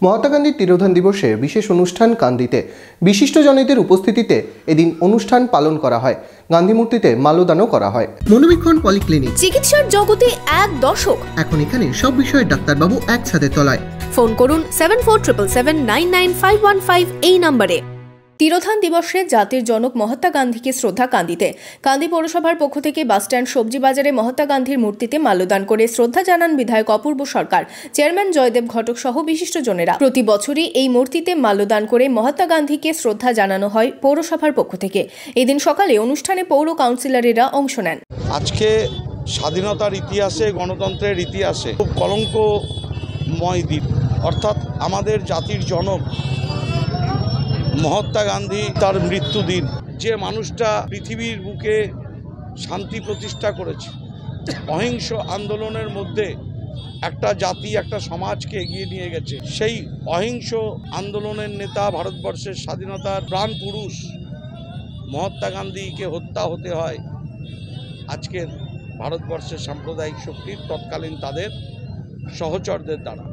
মহাত্মা গান্ধীর তিরোধান দিবসে বিশেষ অনুষ্ঠান কান্দিতে বিশিষ্টজনেদের উপস্থিতিতে এদিন অনুষ্ঠান পালন করা হয়। গান্ধী মূর্তিতে মাল্যদানও করা হয়। মনোবীক্ষণ পলিক্লিনিক, চিকিৎসার জগতে এক দশক। এখন এখানে সব বিষয়ে ডাক্তারবাবু একসাথে তলায়। ফোন করুন 7477799515 এই নম্বরে। তিরোধান দিবসে জাতির জনক মহাত্মা গান্ধীকে শ্রদ্ধা কান্দিতে। কান্দি পৌরসভার পক্ষ থেকে বাসস্ট্যান্ড সবজি বাজারে মহাত্মা গান্ধীর মূর্তিতে মাল্যদান করে শ্রদ্ধা জানান বিধায়ক অপূর্ব সরকার, চেয়ারম্যান জয়দেব ঘটক সহ বিশিষ্টজনেরা। প্রতি বছরই এই মূর্তিতে মাল্যদান করে মহাত্মা গান্ধীকে শ্রদ্ধা জানানো হয় পৌরসভার পক্ষ থেকে। এদিন সকালে অনুষ্ঠানে পৌর কাউন্সিলরেরা অংশ নেন। আজকে স্বাধীনতার ইতিহাসে, গণতন্ত্রের ইতিহাসে খুব কলঙ্কময় দিন, অর্থাৎ আমাদের জাতির জনক মহাত্মা গান্ধী তার মৃত্যুদিন। যে মানুষটা পৃথিবীর বুকে শান্তি প্রতিষ্ঠা করেছে, অহিংস আন্দোলনের মধ্যে একটা জাতি, একটা সমাজকে এগিয়ে নিয়ে গেছে, সেই অহিংস আন্দোলনের নেতা, ভারতবর্ষের স্বাধীনতার প্রাণ পুরুষ মহাত্মা গান্ধীকে হত্যা হতে হয় আজকের ভারতবর্ষের সাম্প্রদায়িক শক্তির তৎকালীন তাদের সহচরদের দ্বারা।